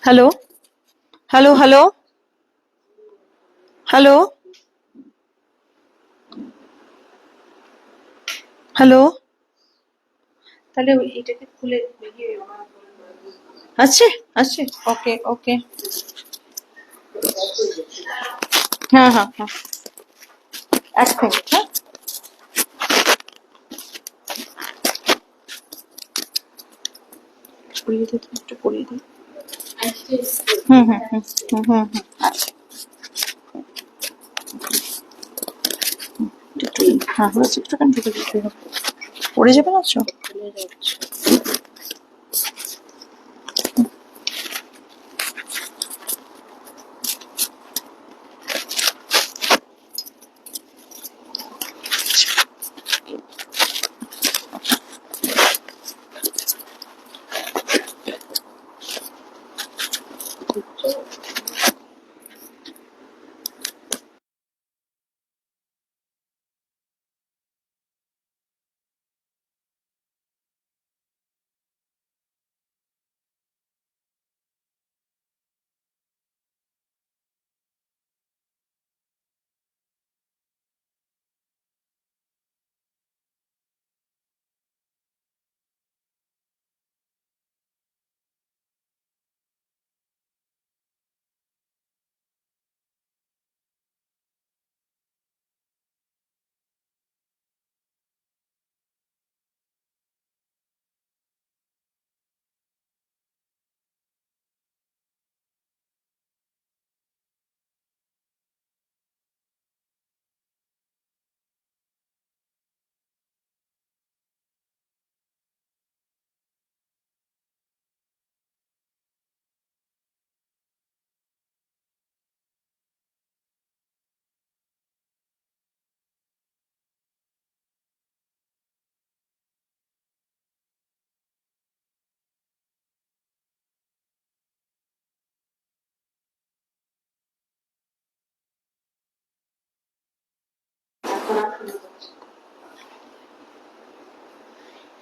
Hello, hello, hello, hello, hello. তাহলে এটাকে খুলে আসছে, আসছে। ওকে, ওকে। হ্যাঁ, হ্যাঁ, হ্যাঁ। এক মিনিট, হ্যাঁ। পরিয়ে দিই, একটু পরিয়ে দিই। হুম, হুম, হুম, হুম, হুম, হুম। আচ্ছা, একটু হ্যাঁ, হয়েছে, একটুখানি ঢুকে দিতে হবে। পড়ে যাবে না তো?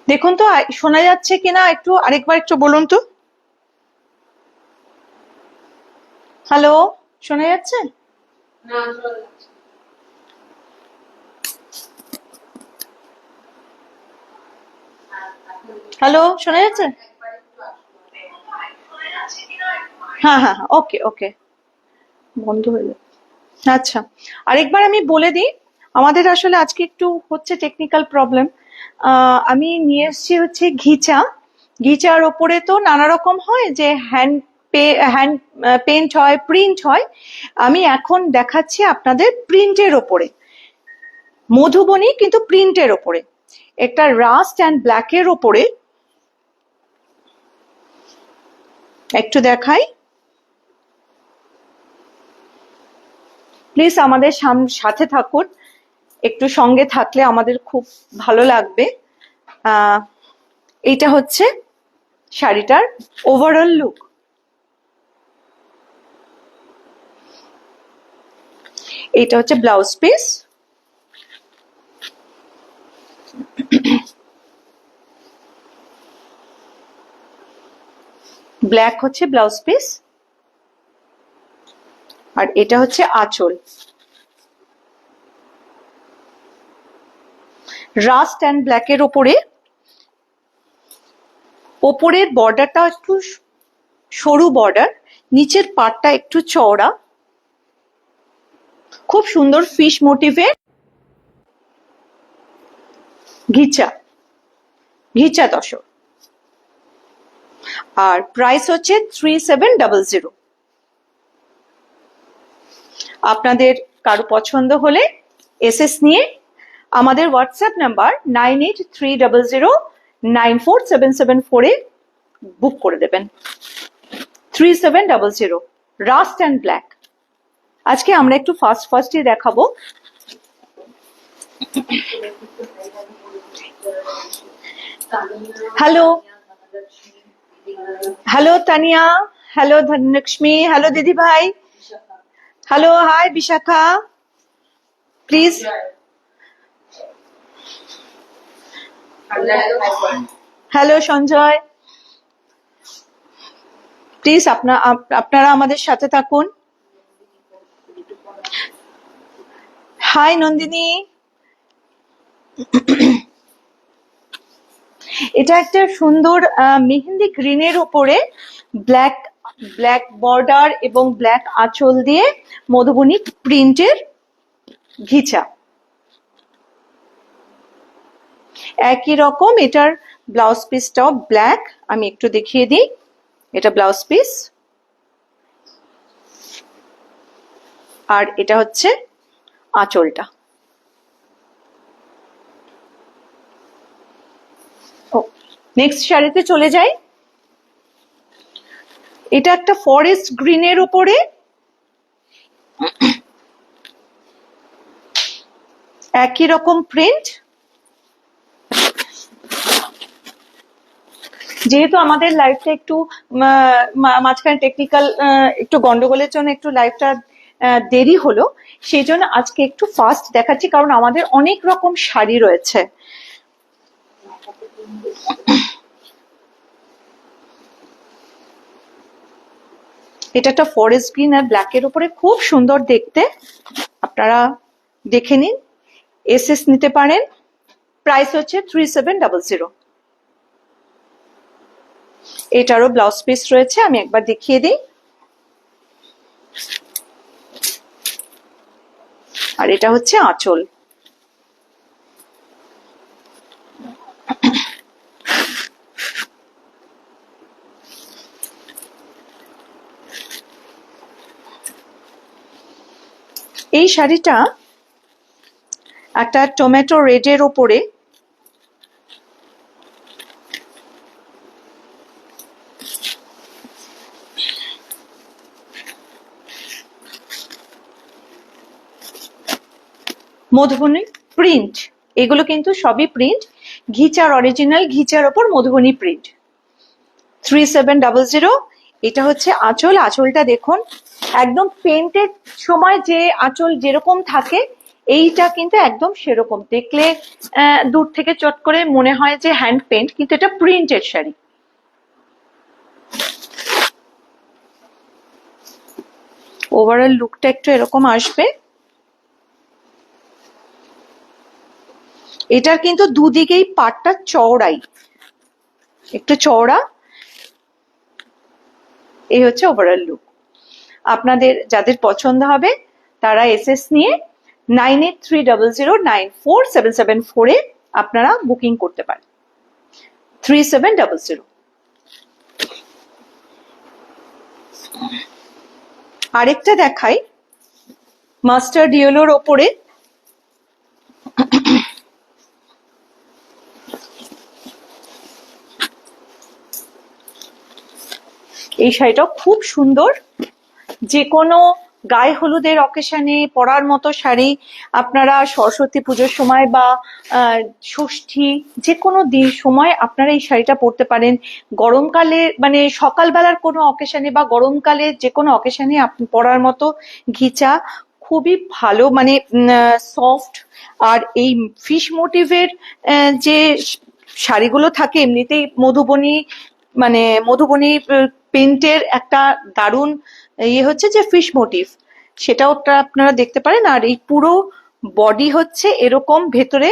দেখুন তো শোনা যাচ্ছে কিনা, একটু আরেকবার একটু বলুন তো। হ্যালো, শোনা যাচ্ছে? হ্যালো, শোনা যাচ্ছে? হ্যাঁ, হ্যাঁ, হ্যাঁ, ওকে, ওকে। বন্ধ হয়ে যাবে। আচ্ছা, আরেকবার আমি বলে দিই। আমাদের আসলে আজকে একটু হচ্ছে টেকনিক্যাল প্রবলেম। আমি নিয়ে এসেছি হচ্ছে ঘিচা। ঘিচার ওপরে তো নানা রকম হয়, যে হ্যান্ড পেন্ট হয়, প্রিন্ট হয়। আমি এখন দেখাচ্ছি আপনাদের প্রিন্টের ওপরে, মধুবনী কিন্তু প্রিন্টের ওপরে, একটা রাস্ট অ্যান্ড ব্ল্যাকের ওপরে। একটু দেখাই, প্লিজ আমাদের সাথে থাকুন। একটু সঙ্গে থাকলে আমাদের খুব ভালো লাগবে। এইটা হচ্ছে শাড়িটার ওভারঅল লুক। এটা হচ্ছে ব্লাউজ পিস। ব্ল্যাক হচ্ছে ব্লাউজ পিস, আর এটা হচ্ছে আঁচল। রাস্ট অ্যান্ড ব্ল্যাকের ওপরে, ওপরের বর্ডারটা একটু সরু বর্ডার, নিচের পাটটা একটু চওড়া, খুব সুন্দর ফিশ মোটিভের ঘিচা, ঘিচা তসর। আর প্রাইস হচ্ছে 3700। আপনাদের কারো পছন্দ হলে এসএস নিয়ে আমাদের হোয়াটসঅ্যাপ নাম্বার 9830094774 এ বুক করে দেবেন। 3700 রাস্ট অ্যান্ড ব্ল্যাক। আজকে আমরা একটু ফার্স্টই দেখাবো। Hello, hello Tania, hello Dhanalakshmi, hello দিদি ভাই, hello, hi Bishakha, please. Hello Sanjay. Please আপনারা আমাদের সাথে থাকুন। হাই নন্দিনী। এটা একটা সুন্দর মেহেন্দি গ্রিনের উপরে ব্ল্যাক ব্ল্যাক বর্ডার এবং ব্ল্যাক আঁচল দিয়ে মধুবনী প্রিন্টের ঘিচা। একই রকম এটার ব্লাউজ পিসটাও ব্ল্যাক। আমি একটু দেখিয়ে দিই, এটা ব্লাউজ পিস, আর এটা হচ্ছে আঁচলটা। নেক্সট শাড়িতে চলে যাই। এটা একটা ফরেস্ট গ্রিনের উপরে একই রকম প্রিন্ট। যেহেতু আমাদের লাইফটা একটু মাঝখানে টেকনিক্যাল একটু গন্ডগোলের জন্য একটু লাইফটা দেরি হলো, সেই জন্য আজকে একটু ফাস্ট দেখাচ্ছি, কারণ আমাদের অনেক রকম শাড়ি রয়েছে। এটা একটা ফরেস্ট গ্রিন আর ব্ল্যাকের উপরে খুব সুন্দর দেখতে, আপনারা দেখে নিন। এসএস নিতে পারেন। প্রাইস হচ্ছে 3700। এটারও ব্লাউজ পিস রয়েছে, আমি একবার দেখিয়ে দিই। আর এটা হচ্ছে আঁচল। এই শাড়িটা একটা টমেটো রেডের ওপরে মধুবনী প্রিন্ট। এগুলো কিন্তু সবই প্রিন্ট, ঘিচার অরিজিনাল ঘিচার ওপর মধুবনী প্রিন্ট। 3700। এটা হচ্ছে আঁচল। আঁচলটা দেখুন, একদম পেন্টের সময় যে আঁচল যেরকম থাকে, এইটা কিন্তু একদম সেরকম। দেখলে দূর থেকে চট করে মনে হয় যে হ্যান্ড পেন্ট, কিন্তু এটা প্রিন্টের শাড়ি। ওভারঅল লুকটা একটু এরকম আসবে। এটার কিন্তু দুদিকেই পাটটা চওড়াই, একটু চওড়া। এই হচ্ছে ওভারঅল লুক। আপনাদের যাদের পছন্দ হবে তারা এসএস নিয়ে 9830094774 এ আপনারা বুকিং করতে পারেন। 3700। আরেকটা দেখাই, মাস্টার্ড ইয়েলোর ওপরে এই শাড়িটা খুব সুন্দর। যে কোনো গায়ে হলুদের অকেশনে পরার মতো শাড়ি। আপনারা সরস্বতী পুজোর সময় বা ষষ্ঠী যে কোনো দিন সময় আপনারা এই শাড়িটা পরতে পারেন। গরমকালে মানে সকালবেলার কোনো অকেশনে বা গরমকালে যে কোনো অকেশনে আপনি পরার মতো ঘিচা, খুবই ভালো, মানে সফট। আর এই ফিশ মোটিভের যে শাড়িগুলো থাকে এমনিতেই মধুবনী, মানে মধুবনী প্রিন্টের একটা দারুণ ইয়ে হচ্ছে যে ফিশ মোটিভ, সেটাও আপনারা দেখতে পারেন। আর এই পুরো বডি হচ্ছে এরকম, ভেতরে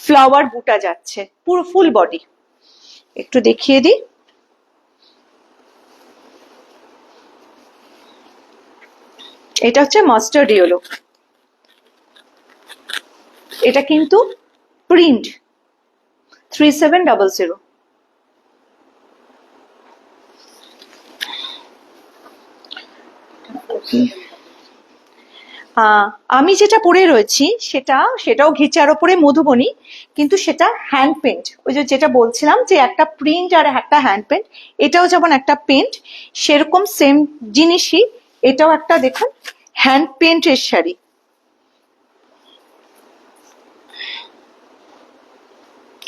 ফ্লাওয়ার বুটা যাচ্ছে, পুরো ফুল বডি। একটু দেখিয়ে দিই। এটা হচ্ছে মাস্টার্ড ইয়েলো। এটা কিন্তু প্রিন্ট। 3700। আমি যেটা পরে রয়েছি সেটাও ঘিচার ওপরে মধুবনী, কিন্তু সেটা হ্যান্ড পেন্ট। ওই যেটা বলছিলাম যে একটা প্রিন্ট আর একটা হ্যান্ড পেন্ট, এটাও যেমন একটা পেন্ট, সেরকম সেম জিনিসই এটাও একটা, দেখুন, হ্যান্ড পেন্টের শাড়ি।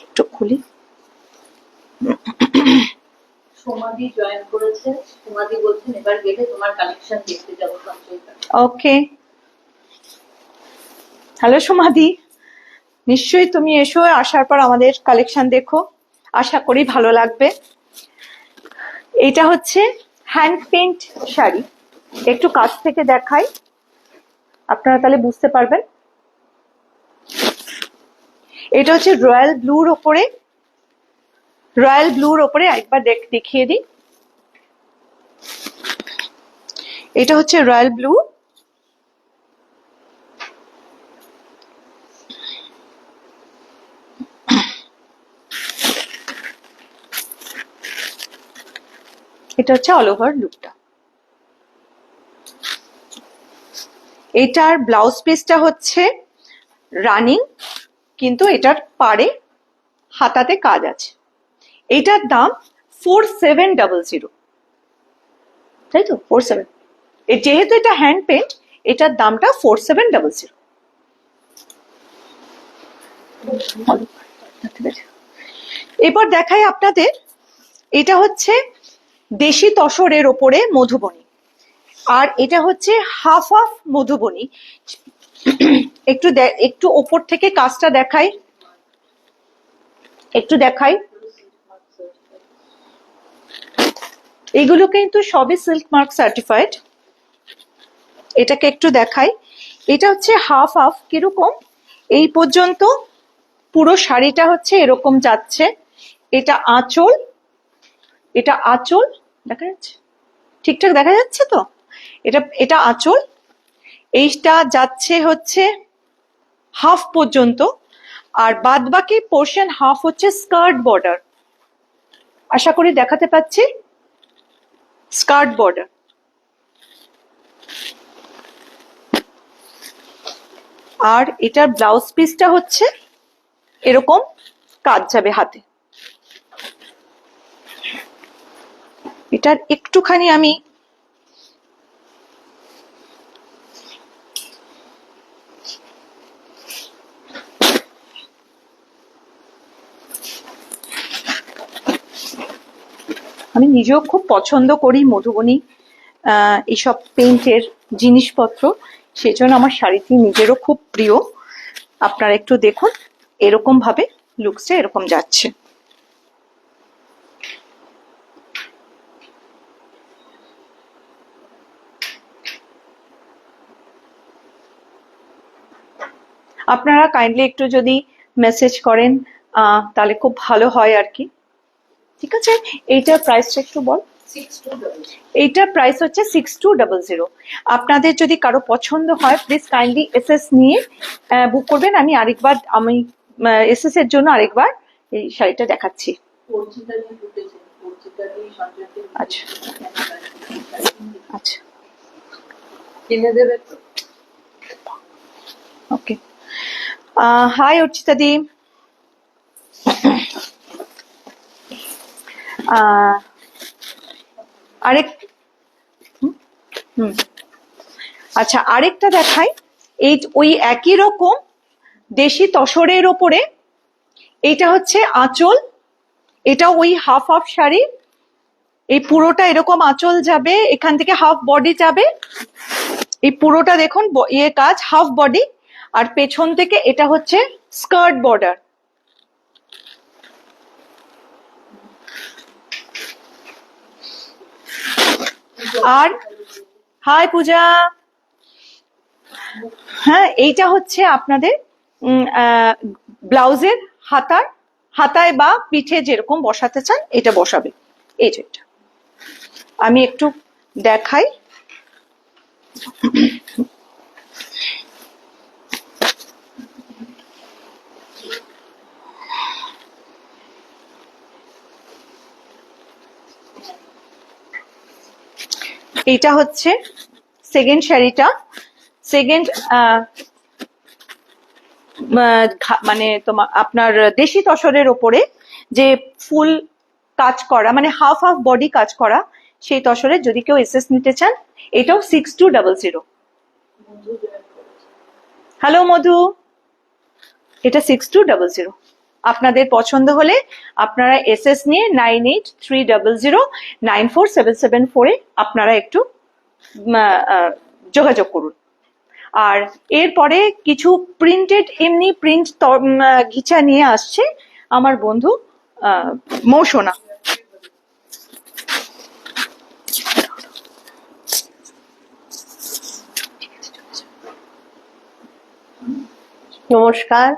একটু খুলি। সোমাদি জয়েন করেছে। সোমাদি বলছেন এবার গেলে তোমার কালেকশন দেখতে যাব সঞ্চয়িতা। ওকে, হ্যালো সোমাদি, নিশ্চয়ই তুমি এসো, আসার পর আমাদের কালেকশন দেখো, আশা করি ভালো লাগবে। এটা হচ্ছে হ্যান্ড পেন্ট শাড়ি, একটু কাছ থেকে দেখাই, আপনারা তাহলে বুঝতে পারবেন। এটা হচ্ছে রয়্যাল ব্লুর ওপরে একবার দেখিয়ে দিই। এটা হচ্ছে রয়্যাল ব্লু, এটা হচ্ছে অল ওভার লুকটা। এটার ব্লাউজ পিসটা হচ্ছে রানিং, কিন্তু এটার পাড়ে হাতাতে কাজ আছে। এটার দাম 4700, তাই তো 47। যেহেতু এটা হ্যান্ড পেন্ট, এটার দামটা 4700। এবার দেখাই আপনাদের, এটা হচ্ছে দেশি তসরের ওপরে মধুবনী, আর এটা হচ্ছে হাফ অফ মধুবনী। একটু ওপর থেকে কাজটা দেখাই, এগুলো কিন্তু সবই সিল্ক মার্ক সার্টিফাইড। এটাকে একটু দেখাই, এটা হচ্ছে হাফ অফ, কিরকম এই পর্যন্ত পুরো শাড়িটা হচ্ছে এরকম যাচ্ছে। এটা আঁচল, দেখা যাচ্ছে ঠিকঠাক, দেখা যাচ্ছে তো? এটা আঁচল, এইটা যাচ্ছে হচ্ছে হাফ পর্যন্ত, আর বাদ বাকি পোর্শন হাফ হচ্ছে স্কার্ট বর্ডার। আশা করি দেখাতে পাচ্ছি, স্কার্ট বর্ডার। আর এটার ব্লাউজ পিসটা হচ্ছে এরকম কাজ যাবে হাতে। এটার একটুখানি আমি নিজেও খুব পছন্দ করি মধুবনী এইসব পেইন্টের জিনিসপত্র, সেজন্য আমার শাড়িটি নিজেরও খুব প্রিয়। আপনারা একটু দেখুন, এরকম ভাবে লুকসটা এরকম যাচ্ছে। আপনারা কাইন্ডলি একটু যদি মেসেজ করেন তাহলে খুব ভালো হয় আর কি। ঠিক আছে, এইটার প্রাইসটা একটু বল। এইটার প্রাইস হচ্ছে 6200। আপনাদের যদি কারো পছন্দ হয় প্লিজ কাইন্ডলি এসএস নিয়ে বুক করবেন। আমি এসএস এর জন্য আরেকবার এই শাড়িটা দেখাচ্ছি। আচ্ছা আচ্ছা, কিনে দেবে তো? ওকে, হাই অর্চিতা দি। আচ্ছা, আরেকটা দেখাই, ওই একই রকম দেশি তসরের ওপরে, এটা হচ্ছে আঁচল, এটা ওই হাফ হাফ শাড়ি, এই পুরোটা এরকম আঁচল যাবে, এখান থেকে হাফ বডি যাবে, এই পুরোটা দেখুন কাজ হাফ বডি, আর পেছন থেকে এটা হচ্ছে স্কার্ট বর্ডার। আর হাই পূজা, হ্যাঁ এইটা হচ্ছে আপনাদের ব্লাউজের হাতায় বা পিঠে যেরকম বসাতে চান এটা বসাবে। এই যে এটা আমি একটু দেখাই, এইটা হচ্ছে সেকেন্ড শাড়িটা। সেকেন্ড মানে আপনার দেশি তসরের ওপরে যে ফুল কাজ করা, মানে হাফ হাফ বডি কাজ করা, সেই তসরের যদি কেউ এসএস নিতে চান, এটাও 6200। হ্যালো মধু, এটা 6200। আপনাদের পছন্দ হলে আপনারা এসএস নিয়ে 9830094774 আপনারা একটু যোগাযোগ করুন। আর এরপরে কিছু প্রিন্টেড এমনি প্রিন্ট ঘিচা নিয়ে আসছে আমার বন্ধু মৌসোনা। নমস্কার,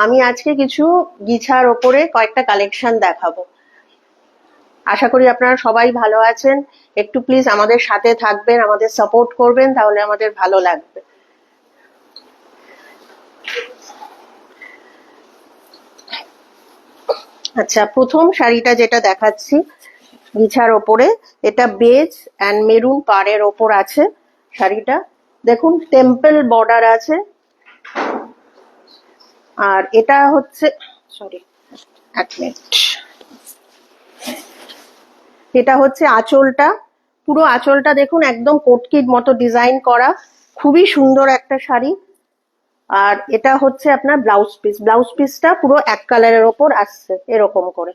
আমি আজকে কিছু গিছার ওপরে কয়েকটা কালেকশন দেখাবো। আশা করি আপনারা সবাই ভালো আছেন। একটু প্লিজ আমাদের সাথে থাকবেন, আমাদের সাপোর্ট করবেন, তাহলে আমাদের ভালো লাগবে। আচ্ছা, প্রথম শাড়িটা যেটা দেখাচ্ছি গিছার ওপরে, এটা বেজ অ্যান্ড মেরুন পাড়ের ওপর আছে শাড়িটা। দেখুন টেম্পল বর্ডার আছে, আর এটা হচ্ছে, সরি এক মিনিট, এটা হচ্ছে আঁচলটা। পুরো আঁচলটা দেখুন একদম কটকির মতো ডিজাইন করা, খুবই সুন্দর একটা শাড়ি। আর এটা হচ্ছে আপনার ব্লাউজ পিস, ব্লাউজ পিসটা পুরো এক কালারের ওপর আসছে এরকম করে।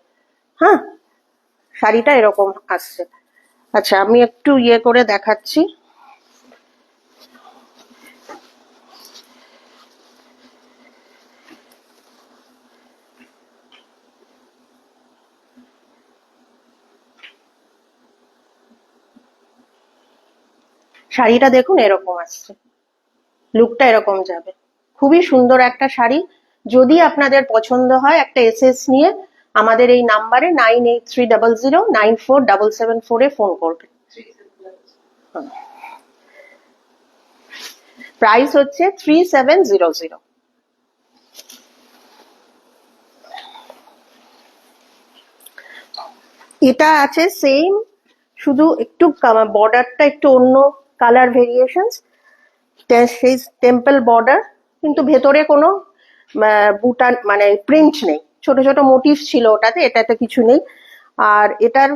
হ্যাঁ, শাড়িটা এরকম আসছে। আচ্ছা, আমি একটু ইয়ে করে দেখাচ্ছি। শাড়িটা দেখুন এরকম আসছে, লুকটা এরকম যাবে। খুবই সুন্দর একটা শাড়ি। যদি আপনাদের পছন্দ হয় একটা এসএস নিয়ে আমাদের এই নাম্বারে 9830094774 ফোন করবেন। প্রাইস হচ্ছে 3700। এটা আছে সেম, শুধু একটু বর্ডারটা একটু অন্য কালার ভেরিয়েশন, সেই টেম্পল বর্ডার, কিন্তু ভেতরে কোনো বুটান মানে প্রিন্ট নেই, ছোট ছোট মোটিভ ছিল ওটাতে, এটাতে কিছু নেই। আর এটার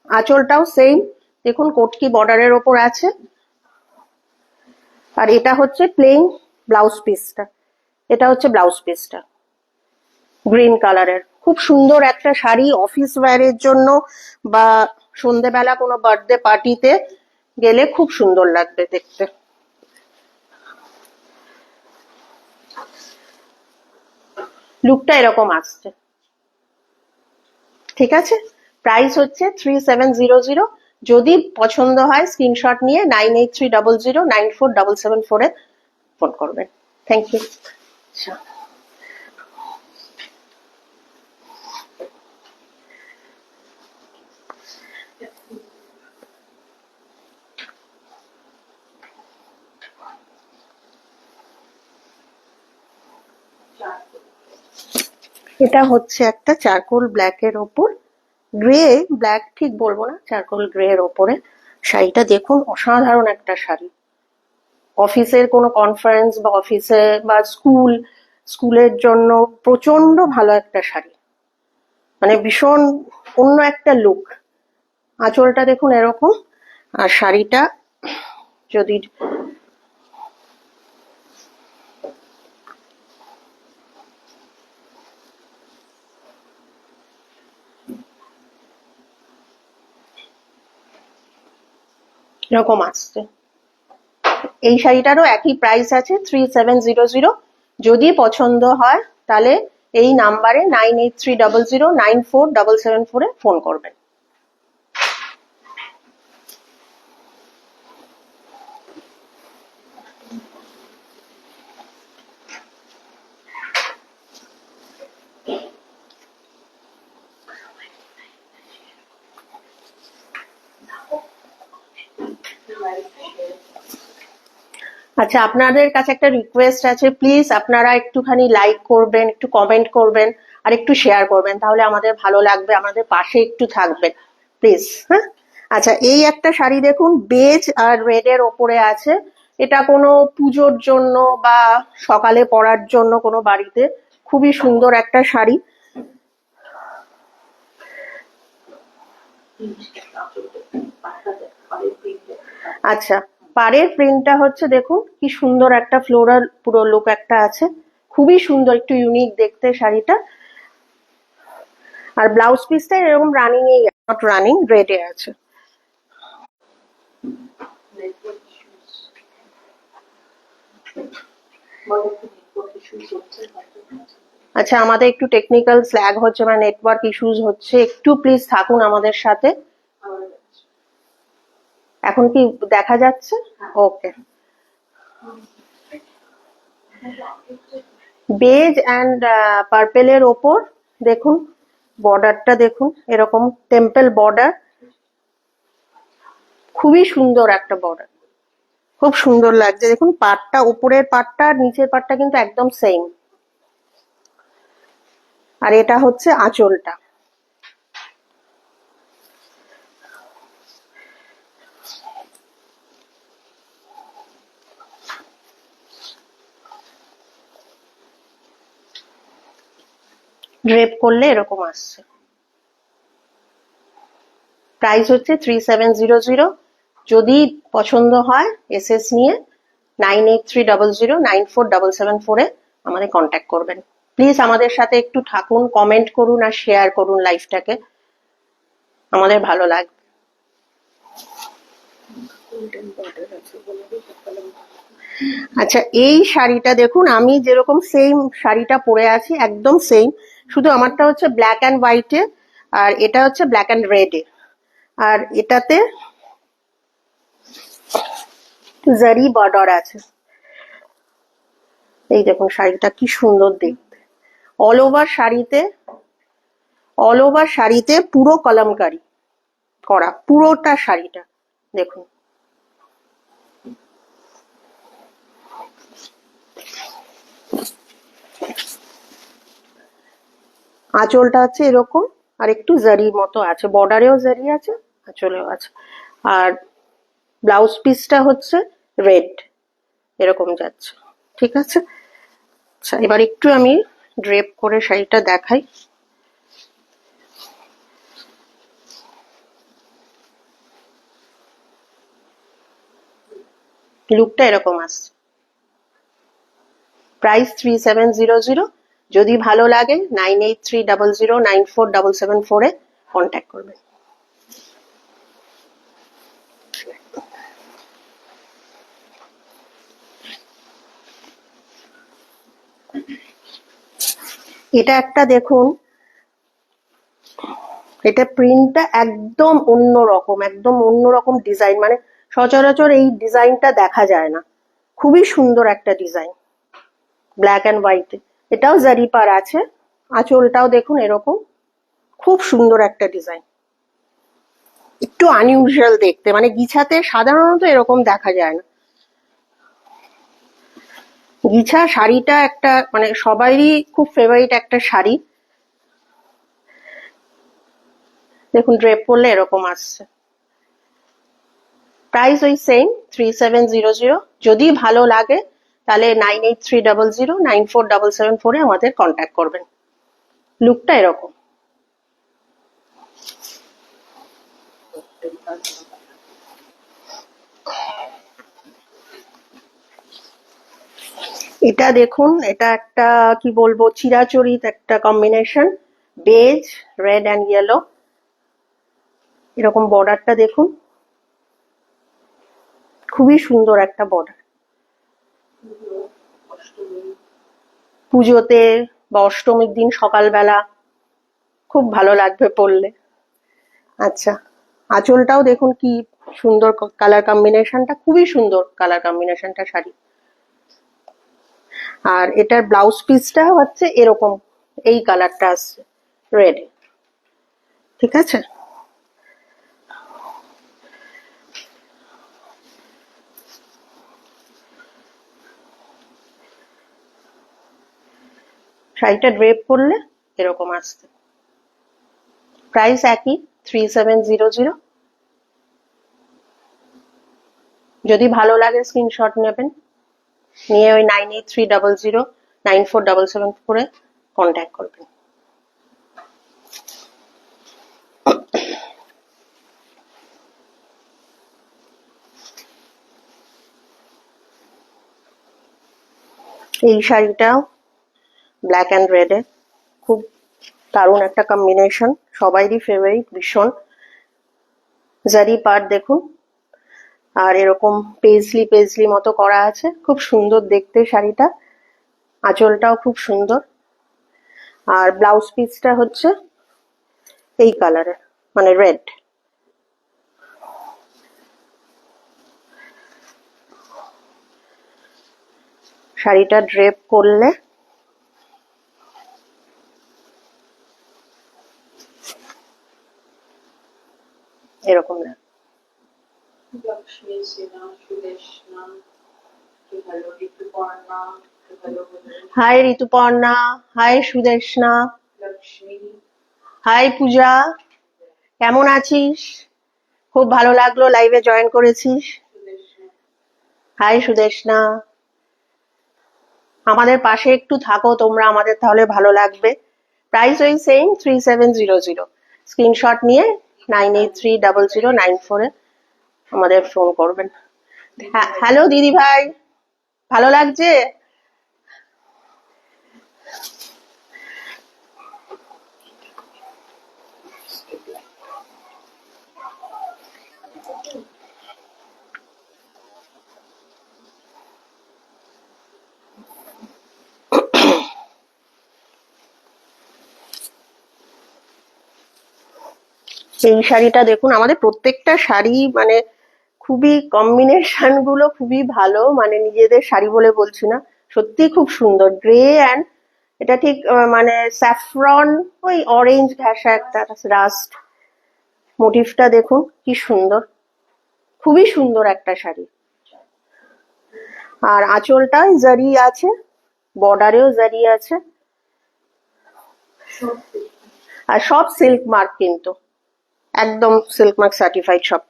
আঁচলটাও সেম, দেখুন কোটকি বর্ডারের ওপর আছে। আর এটা হচ্ছে প্লেন ব্লাউজ পিসটা, এটা হচ্ছে ব্লাউজ পিসটা গ্রিন কালারের। খুব সুন্দর একটা শাড়ি, অফিস ওয়্যারের জন্য বা সন্ধেবেলা কোনো বার্থডে পার্টিতে গেলে খুব সুন্দর লাগবে দেখতে। লুকটা এরকম আসছে, ঠিক আছে। প্রাইস হচ্ছে 3700। যদি পছন্দ হয় স্ক্রিনশট নিয়ে 9830094774 ফোন করবেন। Thank you. এটা হচ্ছে একটা চারকোল ব্ল্যাক এর ওপর, গ্রে ব্ল্যাক ঠিক বলবো না, চারকোল গ্রে এর ওপরে শাড়িটা দেখুন, অসাধারণ একটা শাড়ি। অফিসের কোনো কনফারেন্স বা অফিসে বা স্কুলের জন্য প্রচন্ড ভালো একটা শাড়ি, মানে ভীষণ অন্য একটা লুক। আঁচলটা দেখুন এরকম, আর শাড়িটা যদি এরকম আসছে। এই শাড়িটারও একই প্রাইস আছে 3700। যদি পছন্দ হয় তাহলে এই নাম্বারে 9830094774 ফোন করবেন। আচ্ছা, আপনাদের কাছে একটা রিকোয়েস্ট আছে, প্লিজ আপনারা একটুখানি লাইক করবেন, একটু কমেন্ট করবেন, আর একটু শেয়ার করবেন, তাহলে আমাদের ভালো লাগবে, আমাদের পাশে একটু থাকবেন প্লিজ। হ্যাঁ, আচ্ছা, এই একটা শাড়ি দেখুন, বেজ আর রেড এর ওপরে আছে। এটা কোনো পুজোর জন্য বা সকালে পরার জন্য কোনো বাড়িতে খুবই সুন্দর একটা শাড়ি। আচ্ছা, পাড়ের প্রিন্টটা হচ্ছে দেখুন কি সুন্দর, একটা ফ্লোরাল পুরো লুক একটা আছে, খুবই সুন্দর, একটু ইউনিক দেখতে শাড়িটা। আর ব্লাউজ পিসটা এরকম রানিং এ, নট রানিং, রেডে আছে। আচ্ছা, আমাদের একটু টেকনিক্যাল স্ল্যাগ হচ্ছে, মানে নেটওয়ার্ক ইস্যুস হচ্ছে, একটু প্লিজ থাকুন আমাদের সাথে। এখন কি দেখা যাচ্ছে? ওকে। বেজ অ্যান্ড পার্পেলের ওপর দেখুন বর্ডারটা দেখুন, এরকম টেম্পল বর্ডার, খুবই সুন্দর একটা বর্ডার, খুব সুন্দর লাগছে। দেখুন পাটটা, উপরের পাটটা আর নিচের পাটটা কিন্তু একদম সেম। আর এটা হচ্ছে আঁচলটা। ড্রেপ করলে এরকম আসছে। প্রাইস হচ্ছে 3700। যদি পছন্দ হয় এসএস নিয়ে 9830094774 আমাদের কন্ট্যাক্ট করবেন। প্লিজ আমাদের সাথে একটু থাকুন, কমেন্ট করুন আর শেয়ার করুন লাইভটাকে, আমাদের ভালো লাগবে। আচ্ছা, এই শাড়িটা দেখুন, আমি যেরকম সেম শাড়িটা পরে আছি একদম সেম, শুধু আমারটা হচ্ছে ব্ল্যাক অ্যান্ড হোয়াইটে আর এটা হচ্ছে ব্ল্যাক অ্যান্ড রেডে। আর এটাতে জারি বর্ডার আছে। এই দেখুন শাড়িটা কি সুন্দর দেখতে। অল ওভার শাড়িতে পুরো কলমকারি করা, পুরোটা শাড়িটা দেখুন। আঁচলটা আছে এরকম, আর একটু জারির মতো আছে, বর্ডারেও জারি আছে, আঁচলেও আছে। আর ব্লাউজ পিসটা হচ্ছে রেড, এরকম যাচ্ছে। ঠিক আছে। আচ্ছা, এবার একটু আমি ড্রেপ করে শাড়িটা দেখাই। লুকটা এরকম আসছে। প্রাইস 3700। যদি ভালো লাগে 9830094774 কন্ট্যাক্ট করবেন। এটা একটা দেখুন, এটা প্রিন্টটা একদম অন্যরকম, একদম অন্যরকম ডিজাইন, মানে সচরাচর এই ডিজাইনটা দেখা যায় না। খুবই সুন্দর একটা ডিজাইন, ব্ল্যাক অ্যান্ড হোয়াইটে। এটাও জারি পার আছে, আঁচলটাও দেখুন এরকম, খুব সুন্দর একটা ডিজাইন, একটু আনইউজুয়াল দেখতে, মানে গিছাতে সাধারণত এরকম দেখা যায় না। গিছা শাড়িটা একটা মানে সবারই খুব ফেভারিট একটা শাড়ি। দেখুন ড্রেপ করলে এরকম আসছে। প্রাইস ওই সেম 3700। যদি ভালো লাগে তাহলে 9830094774 আমাদের কন্ট্যাক্ট করবেন। লুকটা এরকম। এটা দেখুন, এটা একটা কি বলবো চিরাচরিত একটা combination, beige red and yellow. এরকম বর্ডারটা দেখুন, খুবই সুন্দর একটা বর্ডার। পুজোতে বা অষ্টমীর দিন সকালবেলা খুব ভালো লাগবে পরলে। আচ্ছা, আঁচলটাও দেখুন কি সুন্দর কালার কম্বিনেশনটা, খুবই সুন্দর কালার কম্বিনেশনটা শাড়ি। আর এটার ব্লাউজ পিসটা হচ্ছে এরকম, এই কালারটা আসছে রেড। ঠিক আছে। শাড়িটা ড্রেপ করলে এরকম আসছে। প্রাইস একই 3700। যদি ভালো লাগে স্ক্রিনশট নেবেন, নিয়ে ওই 9830094774 কন্ট্যাক্ট করবেন। এই শাড়িটাও ব্ল্যাক অ্যান্ড রেডে, খুব দারুণ একটা কম্বিনেশন, সবাইরই ফেভারিট ভীষণ। জারি পার দেখুন, আর এরকম পেজলি পেজলি মতো করা আছে, খুব সুন্দর দেখতে শাড়িটা। আঁচলটাও খুব সুন্দর। আর ব্লাউজ পিসটা হচ্ছে এই কালারের, মানে রেড। শাড়িটা ড্রেপ করলে এরকম না। লক্ষ্মী সেনা সুদেশনা ভালো ঋতুপর্ণা ভালো hi Rituparna, hi Sudeshna, Lakshmi hi Puja, কেমন আছিস? খুব ভালো লাগলো লাইভে জয়েন করেছিস। সুদেশনা হাই সুদেশনা, আমাদের পাশে একটু থাকো তোমরা, আমাদের তাহলে ভালো লাগবে। প্রাইস ওই সেম 3700, স্ক্রিনশট নিয়ে 98300994 আমাদের ফোন করবেন। হ্যালো দিদি ভাই, ভালো লাগছে? এই শাড়িটা দেখুন, আমাদের প্রত্যেকটা শাড়ি মানে খুবই কম্বিনেশন গুলো খুবই ভালো, মানে নিজেদের শাড়ি বলে বলছি না, সত্যি খুব সুন্দর। গ্রে অ্যান্ড এটা ঠিক মানে স্যাফরন, ওই অরেঞ্জ ঘেঁষা একটা রাস্ট মোটিভটা দেখুন কি সুন্দর, খুবই সুন্দর একটা শাড়ি। আর আঁচলটায় জারি আছে, বর্ডারেও জারি আছে, আর সব সিল্ক মার্ক, কিন্তু একদম সিল্ক মার্ক সার্টিফাইড সব।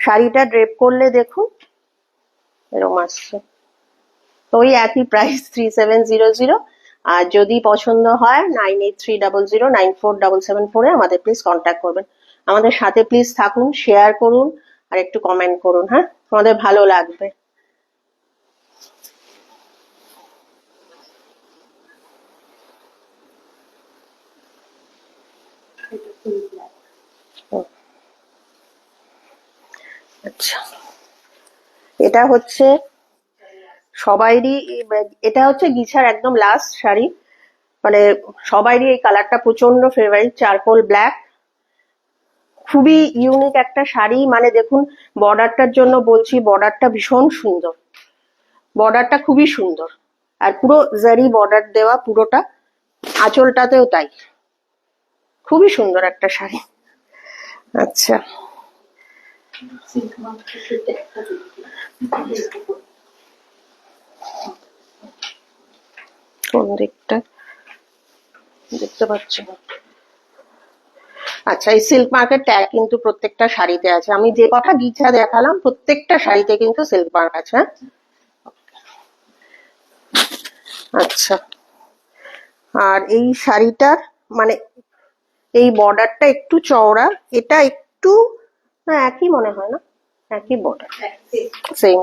শাড়িটা ড্রেপ করলে দেখুন এরকম আসছে। তো ওই একই প্রাইস 3700। আর যদি পছন্দ হয় 9830094774 আমাদের প্লিজ কন্ট্যাক্ট করবেন। আমাদের সাথে প্লিজ থাকুন, শেয়ার করুন আর একটু কমেন্ট করুন, হ্যাঁ, আমাদের ভালো লাগবে। আচ্ছা, এটা হচ্ছে সবাইরই, এটা হচ্ছে গিছার একদম লাস্ট শাড়ি, মানে সবাইরই এই কালারটা প্রচন্ড ফেভারিট, চারকোল ব্ল্যাক, খুবই ইউনিক একটা শাড়ি। মানে দেখুন বর্ডারটার জন্য বলছি, বর্ডারটা ভীষণ সুন্দর, বর্ডারটা খুবই সুন্দর, আর পুরো জারি বর্ডার দেওয়া পুরোটা, আঁচলটাতেও তাই, খুবই সুন্দর একটা শাড়ি। আচ্ছা, সিল্ক মার্কেটে দেখা কোন দিকটা দেখতে পাচ্ছি না। আচ্ছা, এই সিল্ক মার্কের ট্যাগ কিন্তু প্রত্যেকটা শাড়িতে আছে, আমি যে কথা গিছা দেখালাম প্রত্যেকটা শাড়িতে কিন্তু সিল্ক মার্ক আছে, হ্যাঁ? আচ্ছা, আর এই শাড়িটার মানে এই বর্ডারটা একটু চওড়া, এটা একটু, না একই মনে হয়, না একই বর্ডার, সেম।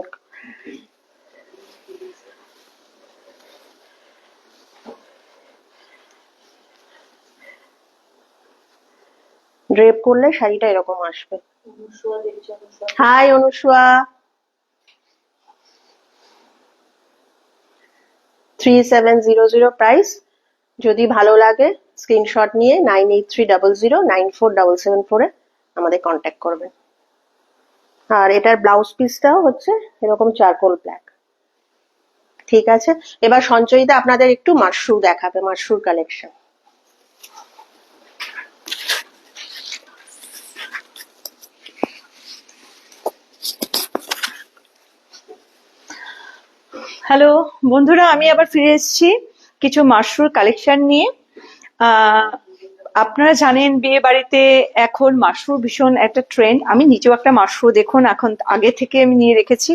ড্রেপ করলে শাড়িটা এরকম আসবে। অনুসুয়া দেখছি, অনুসুয়া হাই অনুসুয়া, 3700 প্রাইস। যদি ভালো লাগে স্ক্রিনশট নিয়ে 9830094774 আমাদের কন্ট্যাক্ট করবেন। আর এটার ব্লাউজ পিসটাও হচ্ছে এরকম চারকোল ব্ল্যাক। ঠিক আছে, এবার সঞ্চয়িতা আপনাদের একটু মাশরু দেখাবে, মাশরুর কালেকশন। হ্যালো বন্ধুরা, আমি আবার ফিরে এসেছি কিছু মাশরুর কালেকশন নিয়ে। আপনারা জানেন বিয়ে বাড়িতে এখন মাশরু ভীষণ একটা ট্রেন্ড। আমি নিজেও একটা মাশরু দেখুন এখন আগে থেকে আমি নিয়ে রেখেছি,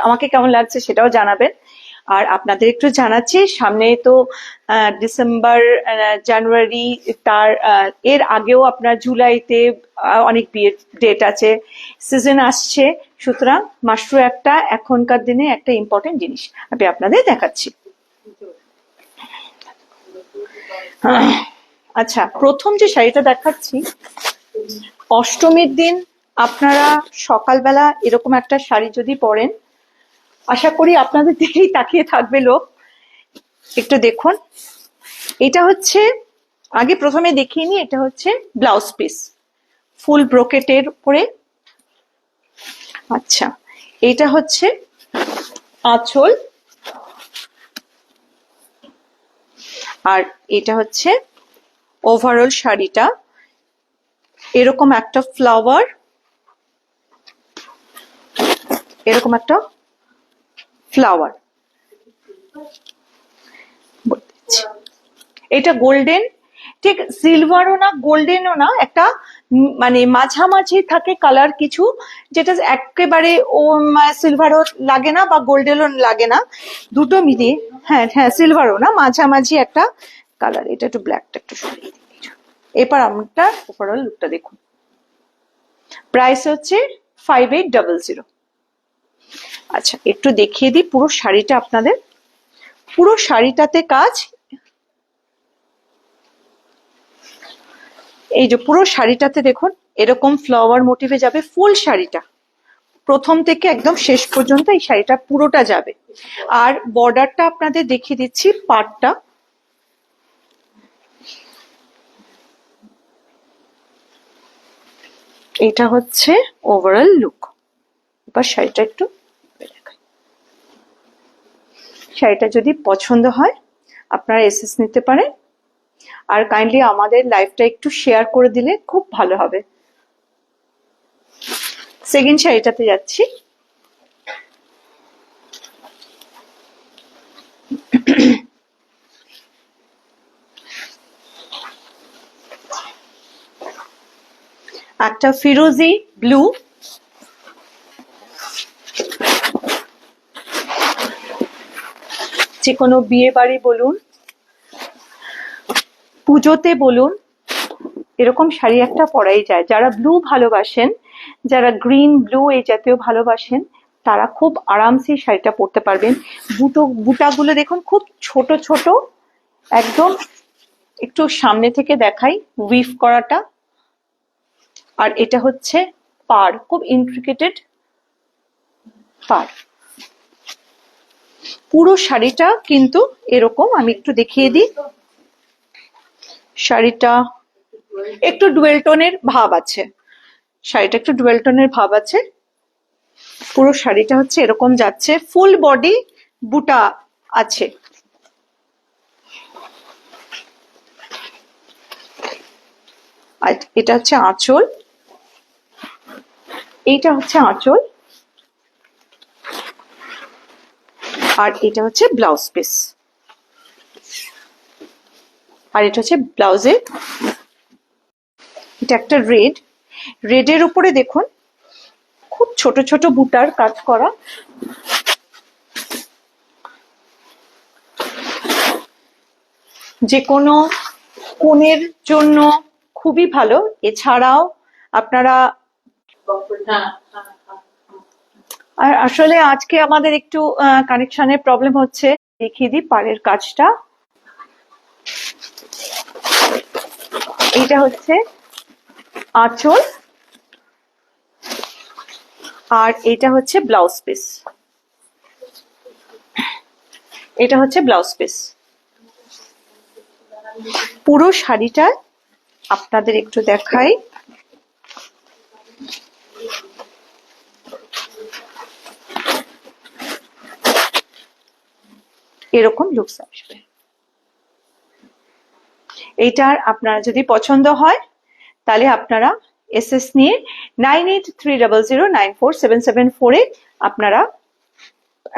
আমাকে কেমন লাগছে সেটাও জানাবেন। আর আপনাদের একটু জানাচ্ছি, সামনে তো ডিসেম্বর, জানুয়ারি, তার এর আগেও আপনার জুলাইতে অনেক বিয়ের ডেট আছে, সিজন আসছে। সুতরাং মাশরু একটা এখনকার দিনে একটা ইম্পর্টেন্ট জিনিস, আমি আপনাদের দেখাচ্ছি। আচ্ছা, প্রথম যে শাড়িটা দেখাচ্ছি, অষ্টমীর দিন আপনারা সকালবেলা এরকম একটা শাড়ি যদি পরেন, আশা করি আপনাদের দিকেই তাকিয়ে থাকবে লোক। একটু দেখুন, এটা হচ্ছে, আগে প্রথমে দেখিয়ে নি, এটা হচ্ছে ব্লাউজ পিস ফুল ব্রোকেটের উপরে। আচ্ছা, এটা হচ্ছে আঁচল, আর এটা হচ্ছে ওভারঅল শাড়িটা। এরকম একটা ফ্লাওয়ার, এরকম একটা ফ্লাওয়ার, এটা গোল্ডেন, ঠিক সিলভারও না গোল্ডেনও না, একটা মানে মাঝামাঝি থাকে কালার কিছু, যেটা একেবারে ও সিলভারও লাগে না বা গোল্ডেনও লাগে না, দুটো মিলিয়ে। হ্যাঁ হ্যাঁ, সিলভারও না, মাঝামাঝি একটা কালার। এটা একটু ব্ল্যাকটা একটু সরিয়ে দিই। এবার আমরা ওভারঅল লুকটা দেখুন। প্রাইস হচ্ছে 5800। আচ্ছা, একটু দেখিয়ে দিই পুরো শাড়িটা আপনাদের। পুরো শাড়িটাতে কাজ, এই যে পুরো শাড়িটাতে দেখুন এরকম ফ্লাওয়ার মোটিভে যাবে ফুল শাড়িটা, প্রথম থেকে একদম শেষ পর্যন্ত এই শাড়িটা পুরোটা যাবে। আর বর্ডারটা আপনাদের দেখিয়ে দিচ্ছি, পাটটা এটা হচ্ছে ওভারঅল লুক। এবার শাড়িটা একটু দেখাই। শাড়িটা যদি পছন্দ হয় আপনারা এসএস নিতে পারেন, আর কাইন্ডলি আমাদের লাইভটা একটু শেয়ার করে দিলে খুব ভালো হবে। সেকেন্ড শাড়িটাতে যাচ্ছি। একটা ফিরোজি ব্লু, যে কোনো বিয়ে বাড়ি বলুন, পুজোতে বলুন, এরকম শাড়ি একটা পরাই যায়। যারা ব্লু ভালোবাসেন, যারা গ্রিন ব্লু এই জাতীয় ভালোবাসেন, তারা খুব আরামসে শাড়িটা পরতে পারবেন। বুটাগুলো দেখুন খুব ছোট ছোট, একদম একটু সামনে থেকে দেখাই উইভ করাটা। আর এটা হচ্ছে পাড়, খুব ইন্ট্রিকেটেড পাড়। পুরো শাড়িটা কিন্তু এরকম, আমি একটু দেখিয়ে দিই। শাড়িটা একটু ডুয়েল টোনের ভাব আছে, শাড়িটা একটু ডুয়েল টোনের ভাব আছে। পুরো শাড়িটা হচ্ছে এরকম যাচ্ছে, ফুল বডি বুটা আছে। আর এটা হচ্ছে আঁচল, এইটা হচ্ছে আঁচল, আর এটা হচ্ছে ব্লাউজ পিস। আর এটা হচ্ছে ব্লাউজের, এটা একটা রেড, রেডের উপরে দেখুন খুব ছোট ছোট বুটার কাজ করা। যে কোনো কোণের জন্য খুবই ভালো। এছাড়াও আপনারা, আর আসলে আজকে আমাদের একটু কানেকশনের প্রবলেম হচ্ছে, দেখিয়ে দিই পাড়ের কাজটা। এইটা হচ্ছে আঁচল, আর এটা হচ্ছে ব্লাউজ পিস। এটা হচ্ছে ব্লাউজ পিস। পুরো শাড়িটা আপনাদের একটু দেখাই। এরকম লুকস আসবে। এইটার আপনারা যদি পছন্দ হয় তাহলে আপনারা এসএস নিয়ে 9830094774 আপনারা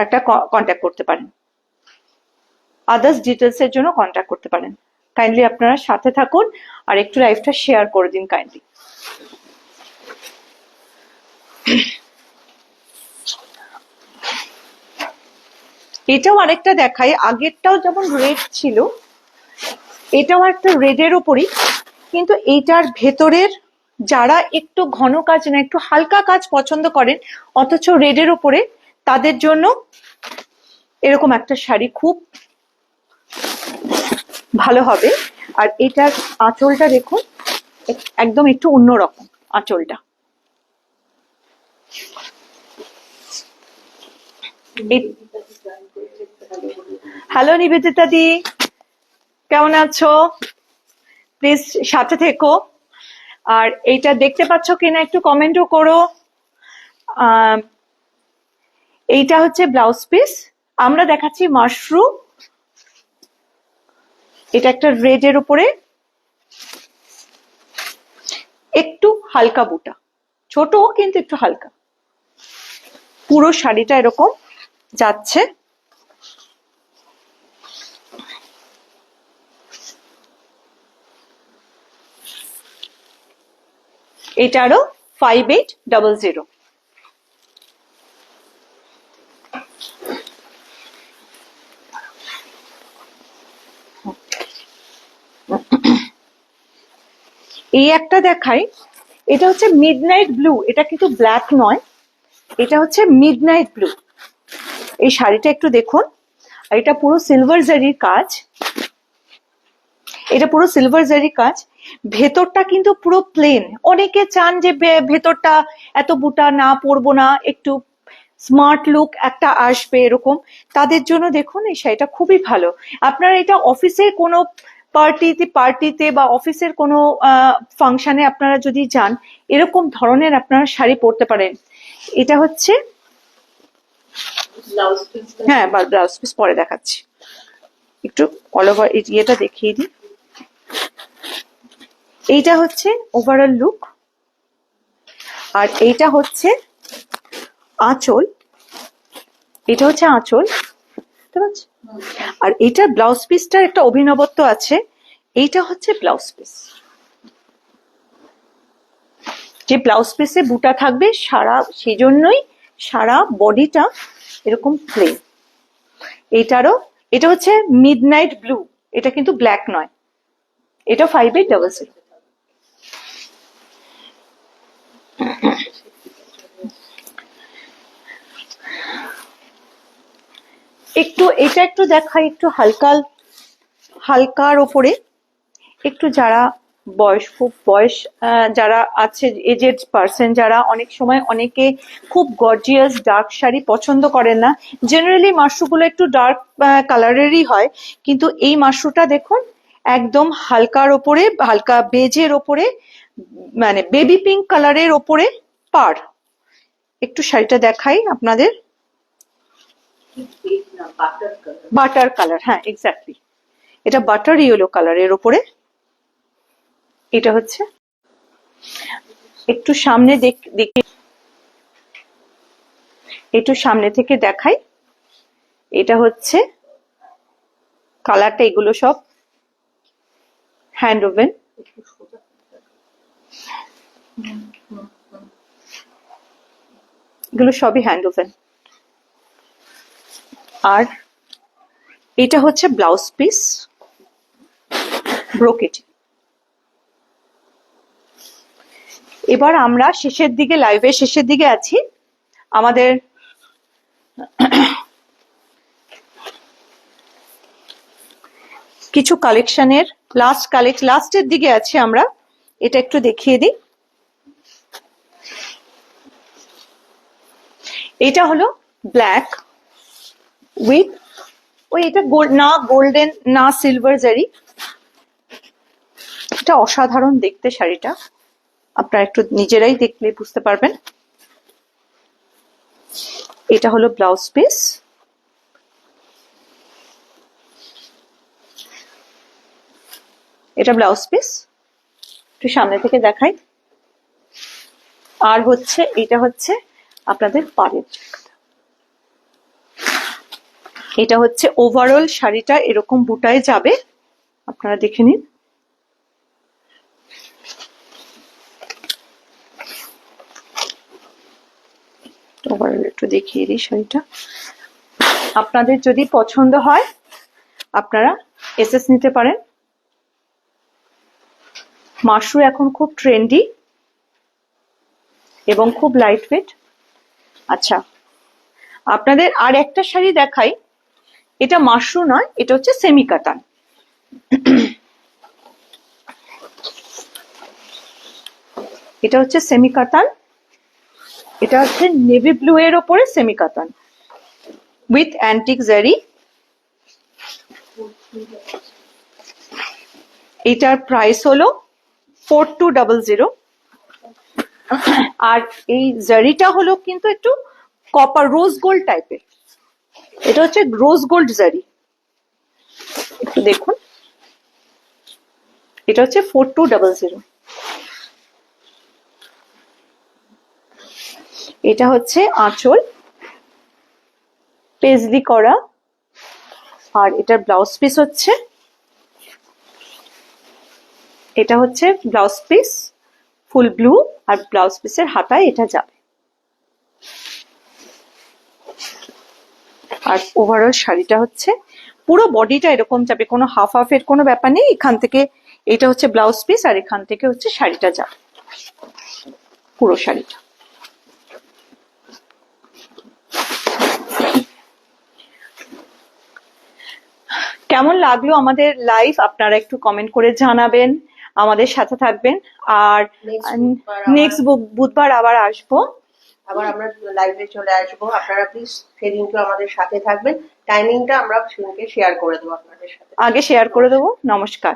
একটা কন্ট্যাক্ট করতে পারেন। আদার্স ডিটেলস এর জন্য কন্ট্যাক্ট করতে পারেন। কাইন্ডলি আপনারা সাথে থাকুন আর একটু লাইভটা শেয়ার করে দিন কাইন্ডলি। এটাও আরেকটা দেখাই, আগেরটাও যেমন রেড ছিল, এটাও একটা রেডের উপরই, কিন্তু এইটার ভেতরের যারা একটু ঘন কাজ না একটু হালকা কাজ পছন্দ করেন অথচ রেডের উপরে, তাদের জন্য এরকম একটা শাড়ি খুব ভালো হবে। আর এটার আঁচলটা দেখুন একদম একটু অন্যরকম আঁচলটা। হ্যালো নিবেদিতা দি, কেমন আছো? প্লিজ সাথে থেকো। আর এইটা দেখতে পাচ্ছ কিনা একটু কমেন্টও করো। এইটা হচ্ছে ব্লাউজ পিস। আমরা দেখাচ্ছি মাশরুম, এটা একটা রেড এর উপরে একটু হালকা বুটা, ছোট কিন্তু একটু হালকা। পুরো শাড়িটা এরকম যাচ্ছে। এটারও 5800। এই একটা দেখাই, এটা হচ্ছে মিডনাইট ব্লু, এটা কিন্তু ব্ল্যাক নয়, এটা হচ্ছে মিডনাইট ব্লু। এই শাড়িটা একটু দেখুন, আর এটা পুরো সিলভার জারির কাজ, এটা পুরো সিলভার জারি কাজ। ভেতরটা কিন্তু পুরো প্লেন। অনেকে চান যে ভেতরটা এত বুটা না পরবো না, একটু স্মার্ট লুক একটা আসবে এরকম, তাদের জন্য দেখুন এই শাড়িটা খুবই ভালো। আপনারা এটা অফিসের কোনো পার্টিতে বা অফিসের কোনো ফাংশনে আপনারা যদি যান, এরকম ধরনের আপনারা শাড়ি পরতে পারেন। এটা হচ্ছে, ব্লাউজ পিস। হ্যাঁ ব্লাউজ পিস পরে দেখাচ্ছি, একটু অল ওভার ইয়েটা দেখিয়ে দিই। এইটা হচ্ছে ওভারঅল লুক, আর এইটা হচ্ছে আঁচল, এটা হচ্ছে আঁচল, বুঝতে পারছি? আর এইটার ব্লাউজ পিসটার একটা অভিনবত্ব আছে, এইটা হচ্ছে ব্লাউজ পিস, যে ব্লাউজ পিসে বুটা থাকবে সারা, সেই জন্যই সারা বডিটা এরকম প্লেন। এইটারও, এটা হচ্ছে মিডনাইট ব্লু, এটা কিন্তু ব্ল্যাক নয়, এটা 5800। একটু এটা একটু দেখাই, একটু হালকার ওপরে, একটু যারা খুব বয়স যারা আছে, এজেড পার্সন যারা, অনেক সময় অনেকে খুব গর্জিয়াস ডার্ক শাড়ি পছন্দ করেন না। জেনারেলি মাশরুগুলো একটু ডার্ক কালারেরই হয়, কিন্তু এই মাশরুটা দেখুন একদম হালকার ওপরে, হালকা বেজের ওপরে, মানে বেবি পিঙ্ক কালারের ওপরে পার। একটু শাড়িটা দেখাই আপনাদের, বাটার কালার, হ্যাঁ এক্স্যাক্টলি, এটা বাটার ইয়েলো কালারের ওপরে। এটা হচ্ছে, একটু সামনে দেখি, একটু সামনে থেকে দেখাই, এটা হচ্ছে কালারটা, এগুলো সব হ্যান্ড ওভেন, এগুলো সবই হ্যান্ড ওভেন। আর এটা হচ্ছে ব্লাউজ পিস ব্রোকেট। এবার আমরা শেষের দিকে, লাইভের শেষের দিকে আছি। আমাদের কিছু কালেকশনের লাস্টের দিকে আছি আমরা, এটা একটু দেখিয়ে দিই। এটা হলো ব্ল্যাক উইথ ওই, এটা না গোল্ডেন না সিলভার জারি, এটা অসাধারণ দেখতে শাড়িটা, আপনারা একটু নিজেরাই দেখলে বুঝতে পারবেন। এটা হলো ব্লাউজ পিস, এটা ব্লাউজ পিস, একটু সামনে থেকে দেখাই। আর হচ্ছে এটা হচ্ছে আপনাদের পাড়ের জায়গাটা, এটা হচ্ছে ওভারঅল শাড়িটা এরকম বুটায় যাবে, আপনারা দেখে নিন। ওভারঅল একটু দেখিয়ে দিই শাড়িটা, আপনাদের যদি পছন্দ হয় আপনারা এসএস নিতে পারেন। মাশরু এখন খুব ট্রেন্ডি এবং খুব লাইট ওয়েট। আচ্ছা, আপনাদের আর একটা শাড়ি দেখাই, এটা মাশরু নয়, এটা হচ্ছে সেমি কাতান। এটা হচ্ছে সেমি কাতান, এটা হচ্ছে নেভি ব্লু এর ওপরে সেমি কাতান উইথ অ্যান্টিক জারি। এটার প্রাইস হলো 4200। আর এই জারিটা হলো কিন্তু একটু কপার রোজ গোল্ড টাইপের। এটা হচ্ছে রোজ গোল্ড জারি, একটু দেখুন। এটা হচ্ছে 4200। এটা হচ্ছে আঁচল, পেজলি করা, আর এটার ব্লাউজ পিস হচ্ছে, এটা হচ্ছে ব্লাউজ পিস ফুল ব্লু, আর ব্লাউজ পিসের হাতায় এটা যাবে। আর ওভারঅল শাড়িটা হচ্ছে পুরো বডিটা এরকম যাবে, কোনো হাফ হাফের কোনো ব্যাপার নেই। এখান থেকে এটা হচ্ছে ব্লাউজ পিস, আর এখান থেকে হচ্ছে শাড়িটা যাবে, পুরো শাড়িটা। কেমন লাগলো আমাদের লাইভ আপনারা একটু কমেন্ট করে জানাবেন, আমাদের সাথে থাকবেন। আর নেক্সট বুধবার আবার আসবো। আবার আমরা লাইভে চলে আসবো, আপনারা প্লিজ সেদিনকে আমাদের সাথে থাকবেন। টাইমিংটা আমরা সেদিনকে শেয়ার করে দেবো আপনাদের সাথে। আগে শেয়ার করে দেবো। নমস্কার।